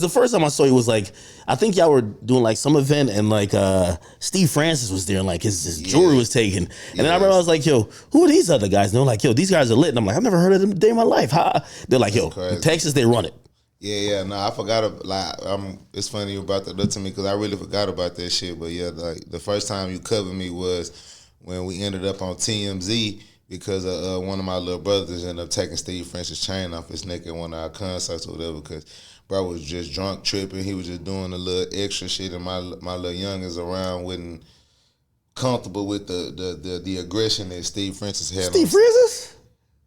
The first time I saw you was like, I think y'all were doing like some event and like Steve Francis was there and like his jewelry was taken. And then I remember I was like, yo, who are these other guys? And they're like, yo, these guys are lit. And I'm like, I've never heard of them a day in my life. How? They're like, yo, in Texas, they run it. Yeah, no, I forgot. It's funny you brought that up to me because I really forgot about that shit. But yeah, like the first time you covered me was when we ended up on TMZ because one of my little brothers ended up taking Steve Francis Chain off his neck at one of our concerts or whatever because bro was just drunk tripping. He was just doing a little extra shit, and my little youngins around wasn't comfortable with the aggression that Steve Francis had. Steve Francis?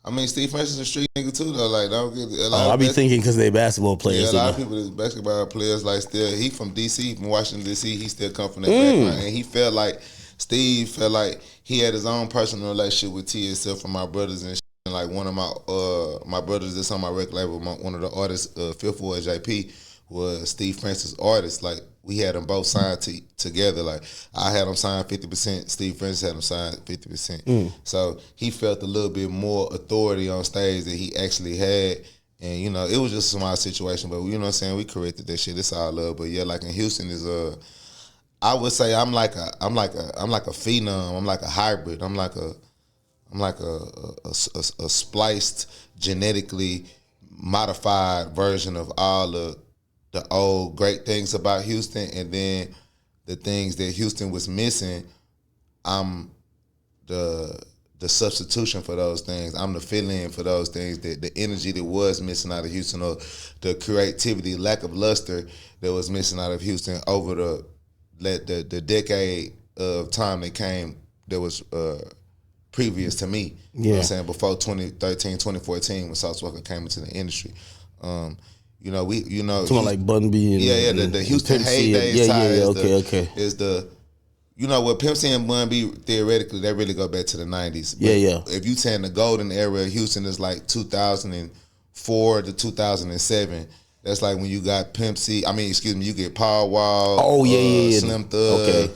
I mean, Steve Francis is a street nigga too, though. Like, don't get. I be thinking because they basketball players. Yeah, a lot of people that's basketball players. Like, still, he from DC, from Washington DC. He still come from that background, and he felt like Steve felt like he had his own personal relationship with TSL from my brothers and shit. And like one of my brothers that's on my record label, one of the artists, Fifth Ward JP, was Steve Francis' artist. Like we had them both signed together. Like I had them signed 50%, Steve Francis had them signed 50%. So he felt a little bit more authority on stage that he actually had. And you know, it was just a small situation, but you know what I'm saying, we corrected that shit. It's all love. But yeah, like in Houston is I would say I'm like a phenom. I'm like a hybrid. I'm like a spliced, genetically modified version of all the old great things about Houston, and then the things that Houston was missing. I'm the substitution for those things. I'm the fill-in for those things. The energy that was missing out of Houston, or the creativity, lack of luster that was missing out of Houston over the decade of time that came. That was. Previous to me, you know what I'm saying, before 2013, 2014, when Sauce Walka came into the industry. You know, talking like Bun B and the Houston heyday is the, you know what, Pimp C and Bun B, theoretically, they really go back to the 90s. But if you saying the golden era of Houston is like 2004 to 2007, that's like when you got you get Paul Wall, Slim Thug,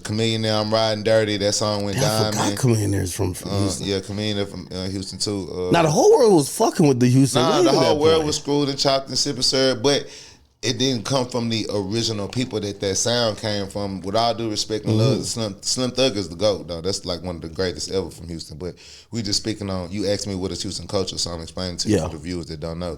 Chameleon, Now I'm Riding Dirty. That song went diamond. I forgot Chameleon's from Houston. Yeah, Chameleon from Houston too. Now the whole world was fucking with the Houston. The whole world was screwed and chopped and sipping syrup, but it didn't come from the original people that sound came from. With all due respect and love, Slim Thug is the GOAT, though. That's like one of the greatest ever from Houston. But we just speaking on, you asked me what is Houston culture, so I'm explaining to you for the viewers that don't know.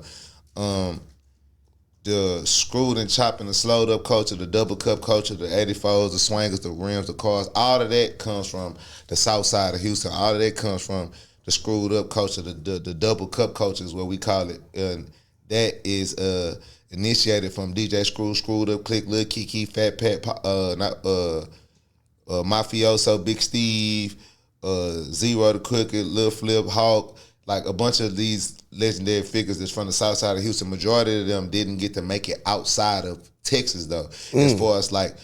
The screwed and chopped and the slowed up culture, the double cup culture, the 84s, the swangers, the rims, the cars, all of that comes from the south side of Houston. All of that comes from the screwed up culture, the double cup culture is what we call it. And that is initiated from DJ Screw, Screwed Up Click, Lil Kiki, Fat Pat, Mafioso, Big Steve, Zero the Crooked, Lil Flip, Hawk, like a bunch of these legendary figures that's from the south side of Houston. Majority of them didn't get to make it outside of Texas, though, as far as like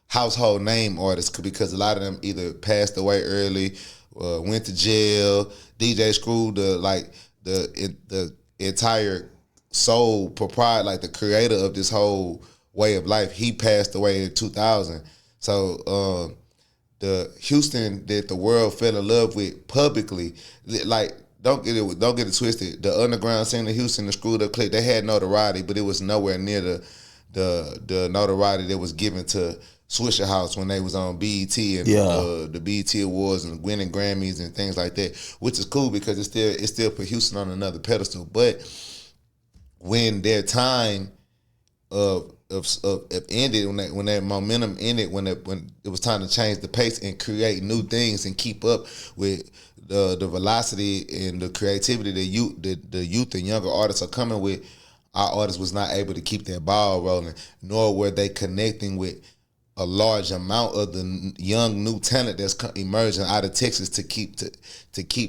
household name artists, because a lot of them either passed away early, went to jail. DJ Screw, the entire sole proprietor, like the creator of this whole way of life, he passed away in 2000. So the Houston that the world fell in love with publicly, like, Don't get it twisted. The underground scene of Houston, the Screwed Up Click, they had notoriety, but it was nowhere near the notoriety that was given to Swisher House when they was on BET and the BET Awards and winning Grammys and things like that, which is cool because it still put Houston on another pedestal. But when their time of ended, when that momentum ended, when it was time to change the pace and create new things and keep up with the velocity and the creativity that the youth and younger artists are coming with, our artists was not able to keep that ball rolling, nor were they connecting with a large amount of the young new talent that's emerging out of Texas to keep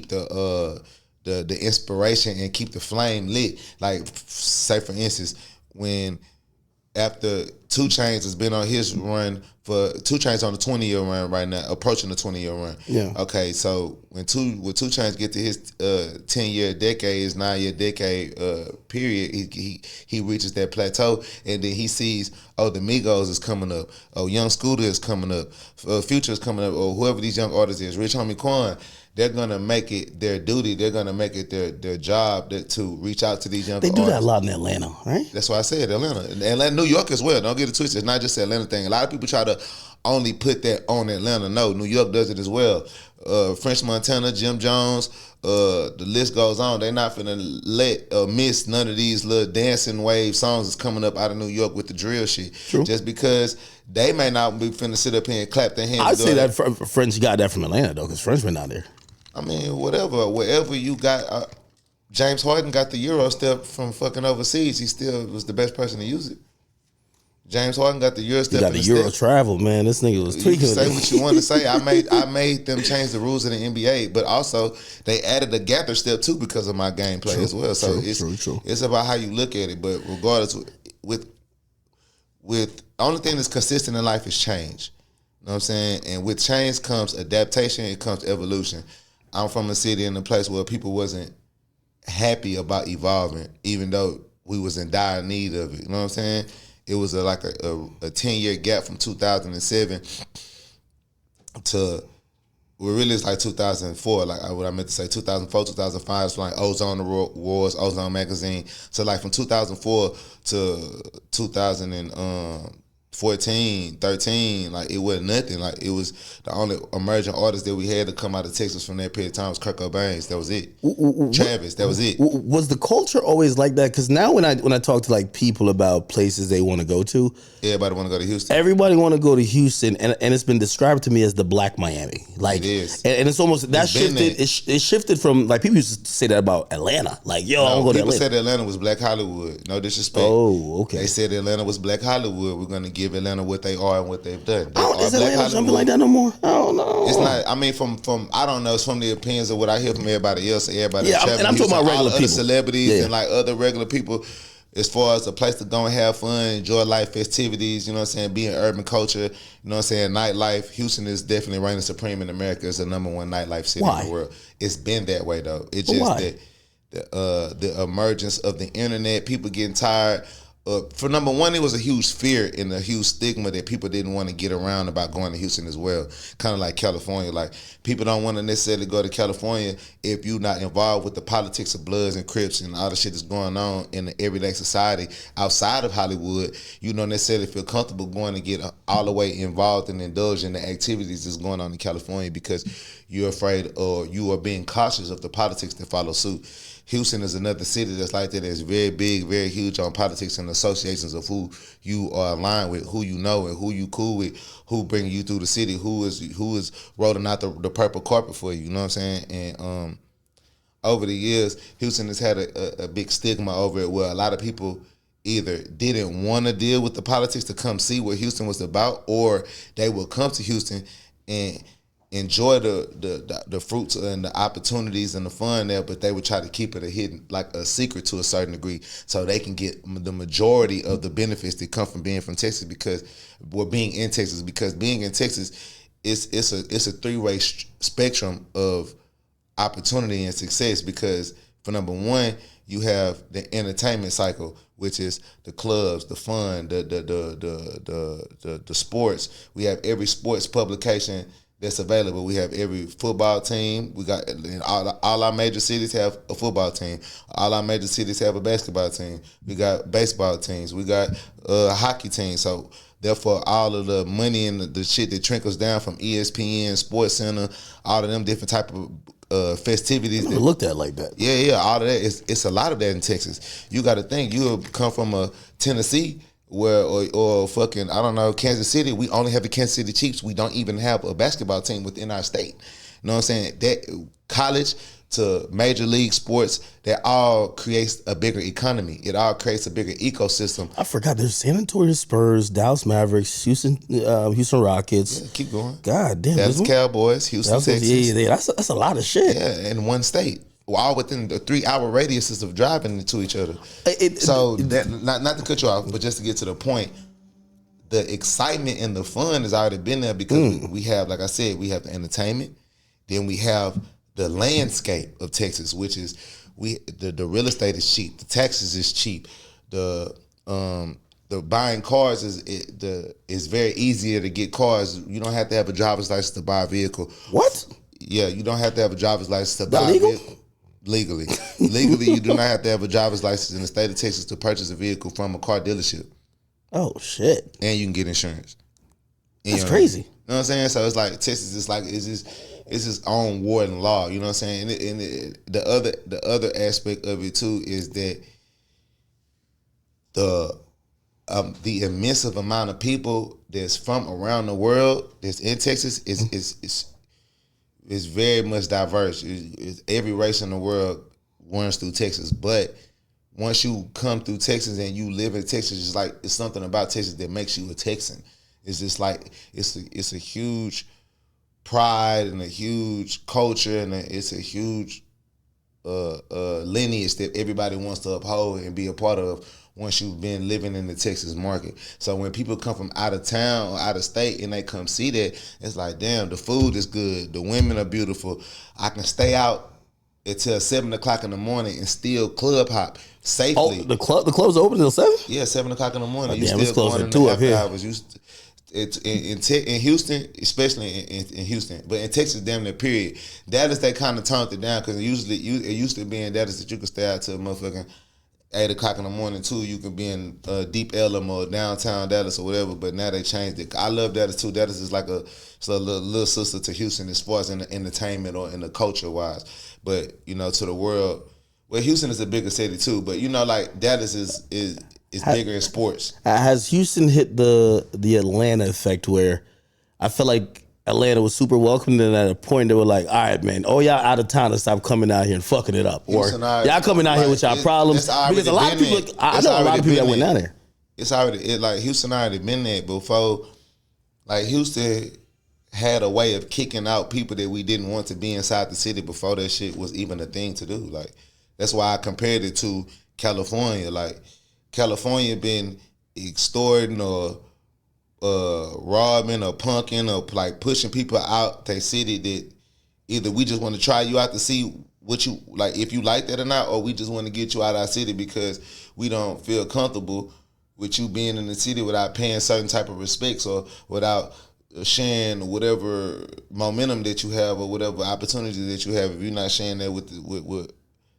the inspiration and keep the flame lit. Like, say for instance, when after 2 Chainz has been on his run for 2 Chainz on the 20-year run right now, approaching the 20-year run. Yeah. Okay, so when 2 Chainz get to his 10-year decade, his 9-year decade period, he reaches that plateau, and then he sees, the Migos is coming up, Young Scooter is coming up, Future is coming up, or whoever these young artists is, Rich Homie Quan. they're gonna make it their duty. They're gonna make it their job to reach out to these young. They do that a lot in Atlanta, right? That's why I said Atlanta, New York as well. Don't get it twisted. It's not just the Atlanta thing. A lot of people try to only put that on Atlanta. No, New York does it as well. French Montana, Jim Jones, the list goes on. They're not finna miss none of these little dancing wave songs that's coming up out of New York with the drill shit. True. Just because they may not be finna sit up here and clap their hands. I'd say that French got that from Atlanta though, because French went out there. I mean, wherever you got. James Harden got the Euro step from fucking overseas. He still was the best person to use it. James Harden got the Euro step. He got the Euro travel, man. This nigga was tweaking. You say what you want to say. I made them change the rules of the NBA, but also they added a gather step too because of my gameplay as well. So it's about how you look at it. But regardless, with the only thing that's consistent in life is change. You know what I'm saying? And with change comes adaptation. It comes evolution. I'm from a city and a place where people wasn't happy about evolving, even though we was in dire need of it. You know what I'm saying? It was a 10-year gap from 2007 to, well, really it's like 2004. Like what I meant to say, 2004, 2005 was like Ozone Wars, Ozone Magazine. So like from 2004 to 2014, 13, like it wasn't nothing. Like it was the only emerging artist that we had to come out of Texas from that period of time was Kurt Cobain. That was it. Travis, that was it. Was the culture always like that? Because now when I talk to like people about places they want to go to, everybody want to go to Houston. Everybody want to go to Houston, and it's been described to me as the Black Miami. Like it is, and it's almost that shifted. It shifted from like people used to say that about Atlanta. Like yo, I'm going to Atlanta. People said Atlanta was Black Hollywood. No disrespect. Oh, okay. They said Atlanta was Black Hollywood. We're gonna give Atlanta what they are and what they've done. Is Atlanta jumping like that no more? I don't know. It's not. I mean, from I don't know. It's from the opinions of what I hear from everybody else. Everybody. Yeah, and I'm talking about regular people, celebrities, and like other regular people. As far as a place to go and have fun, enjoy life, festivities, you know what I'm saying, be in urban culture, you know what I'm saying, nightlife. Houston is definitely reigning supreme in America as the #1 nightlife city in the world. It's been that way though. It's just that the emergence of the internet, people getting tired. For #1, it was a huge fear and a huge stigma that people didn't want to get around about going to Houston as well. Kind of like California. Like, people don't want to necessarily go to California if you're not involved with the politics of Bloods and Crips and all the shit that's going on in the everyday society outside of Hollywood. You don't necessarily feel comfortable going to get all the way involved and indulge in the activities that's going on in California because you're afraid or you are being cautious of the politics that follow suit. Houston is another city that's like that. That's very big, very huge on politics and associations of who you are aligned with, who you know, and who you cool with, who bring you through the city, who is rolling out the purple carpet for you. You know what I'm saying? And over the years, Houston has had a big stigma over it, where a lot of people either didn't want to deal with the politics to come see what Houston was about, or they would come to Houston and enjoy the fruits and the opportunities and the fun there, but they would try to keep it a hidden, like a secret to a certain degree, so they can get the majority of the benefits that come from being from Texas, because being in Texas it's a three-way spectrum of opportunity and success, because for #1, you have the entertainment cycle, which is the clubs, the fun, the sports. We have every sports publication that's available. We have every football team. We got all our major cities have a football team. All our major cities have a basketball team. We got baseball teams. We got hockey teams. So therefore, all of the money and the shit that trickles down from ESPN, Sports Center, all of them different type of festivities. I never looked at it like that. Yeah, all of that. It's a lot of that in Texas. You got to think, you come from a Tennessee, where or fucking, I don't know, Kansas City. We only have the Kansas City Chiefs. We don't even have a basketball team within our state. You know what I'm saying? That college to major league sports, that all creates a bigger economy. It all creates a bigger ecosystem. I forgot there's San Antonio Spurs, Dallas Mavericks, Houston Rockets. Yeah, keep going. God damn. Dallas Cowboys, Houston Texans. Yeah. That's a lot of shit. Yeah, in one state. All within the 3-hour radiuses of driving to each other. Not to cut you off, but just to get to the point, the excitement and the fun has already been there, because we have, like I said, we have the entertainment, then we have the landscape of Texas, which is the real estate is cheap, the taxes is cheap, the buying cars is very easier to get cars. You don't have to have a driver's license to buy a vehicle. What? Yeah, you don't have to have a driver's license to That buy a legal? vehicle. Legally. Legally, you do not have to have a driver's license in the state of Texas to purchase a vehicle from a car dealership. Oh shit. And you can get insurance. That's crazy. You know what I'm saying? So it's like Texas is like it's its own war and law. You know what I'm saying? And the other aspect of it too is that the immense amount of people that's from around the world that's in Texas is very much diverse. It's every race in the world runs through Texas, but once you come through Texas and you live in Texas, it's something about Texas that makes you a Texan. It's just like it's a huge pride and a huge culture and it's a huge lineage that everybody wants to uphold and be a part of once you've been living in the Texas market. So when people come from out of town or out of state and they come see that, it's like, damn, the food is good, the women are beautiful. I can stay out until 7 o'clock in the morning and still club hop safely. Oh, the club's open until 7? Yeah, 7 o'clock in the morning. Damn, it's closing at 2 up here. It's in Houston, especially in Houston, but in Texas, damn near period. Dallas, they kind of toned it down because it used to be in Dallas that you could stay out till motherfucking 8 o'clock in the morning too. You can be in Deep Ellum or downtown Dallas or whatever. But now they changed it. I love Dallas too. Dallas is like a little sister to Houston as far as in the entertainment or in the culture wise. But to the world, well, Houston is a bigger city too. But like Dallas is bigger in sports. Has Houston hit the Atlanta effect where I feel like Atlanta was super welcoming, and at a point they were like, all right, man, y'all out of town to stop coming out here and fucking it up. Or y'all coming out here with y'all problems. Because a lot of people, I know a lot of people that went down there. It's already, like Houston already been there before. Like Houston had a way of kicking out people that we didn't want to be inside the city before that shit was even a thing to do. Like, that's why I compared it to California. Like, California been extorting or robbing or punking or like pushing people out their city that either we just want to try you out to see what you like, if you like that or not, or we just want to get you out of our city because we don't feel comfortable with you being in the city without paying certain type of respects or without sharing whatever momentum that you have or whatever opportunity that you have. If you're not sharing that with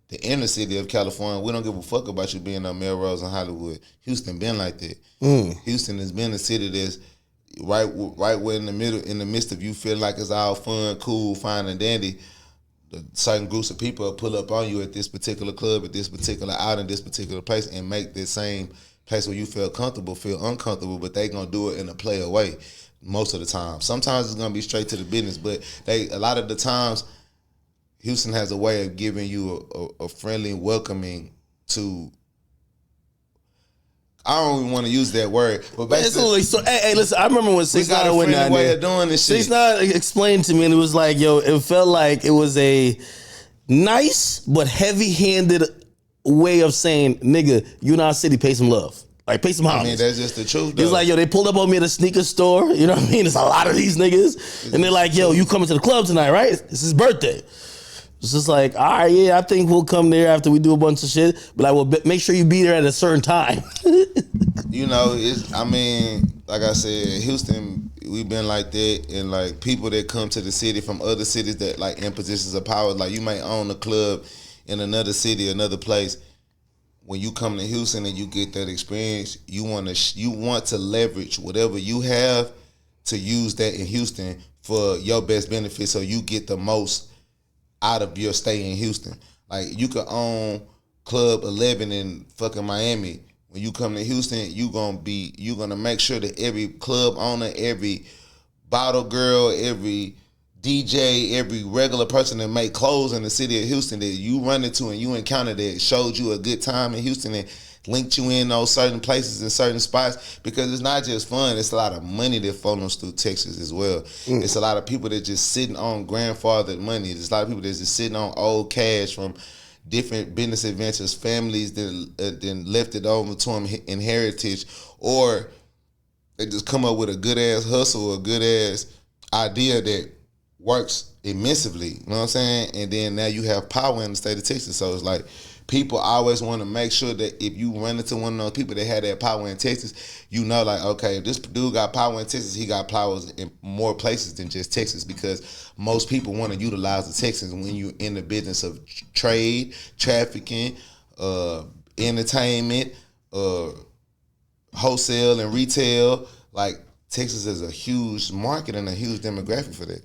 the inner city of California, we don't give a fuck about you being on Melrose and Hollywood. Houston been like that. Houston has been a city that's right where in the midst of you feeling like it's all fun, cool, fine, and dandy. Certain groups of people will pull up on you at this particular club, at this particular outing, this particular place, and make this same place where you feel comfortable feel uncomfortable, but they gonna do it in a player way most of the time. Sometimes it's gonna be straight to the business, but a lot of the times Houston has a way of giving you a friendly welcoming to. I don't even want to use that word, but basically, so hey, listen. I remember when 6ix9ine went down way there. Of doing this shit. 6ix9ine explained to me, and it was like, it felt like it was a nice but heavy-handed way of saying, nigga, you in our city, pay some love. Like, pay some homage. I mean, that's just the truth, though. It's like, they pulled up on me at a sneaker store. You know what I mean? There's a lot of these niggas. And they're like, you coming to the club tonight, right? It's his birthday. It's just like, all right, yeah, I think we'll come there after we do a bunch of shit. But like, well, make sure you be there at a certain time. Like I said, Houston, we've been like that. And like people that come to the city from other cities that like in positions of power, like you might own a club in another city, another place. When you come to Houston and you get that experience, you want to leverage whatever you have to use that in Houston for your best benefit, so you get the most out of your stay in Houston. Like you could own Club 11 in fucking Miami. When you come to Houston, you're gonna make sure that every club owner, every bottle girl, every DJ, every regular person that make clothes in the city of Houston that you run into and you encounter that showed you a good time in Houston and linked you in those certain places and certain spots, because it's not just fun, it's a lot of money that flows through Texas as well. It's a lot of people that just sitting on grandfathered money. There's a lot of people that's just sitting on old cash from different business adventures, families that then left it over to them in heritage, or they just come up with a good ass hustle, a good ass idea that works immensely, you know what I'm saying? And then now you have power in the state of Texas. So it's like people always want to make sure that if you run into one of those people that had that power in Texas, you know, like, okay, if this dude got power in Texas, he got powers in more places than just Texas, because most people want to utilize the Texans when you're in the business of trade, trafficking, entertainment, wholesale and retail. Like, Texas is a huge market and a huge demographic for that.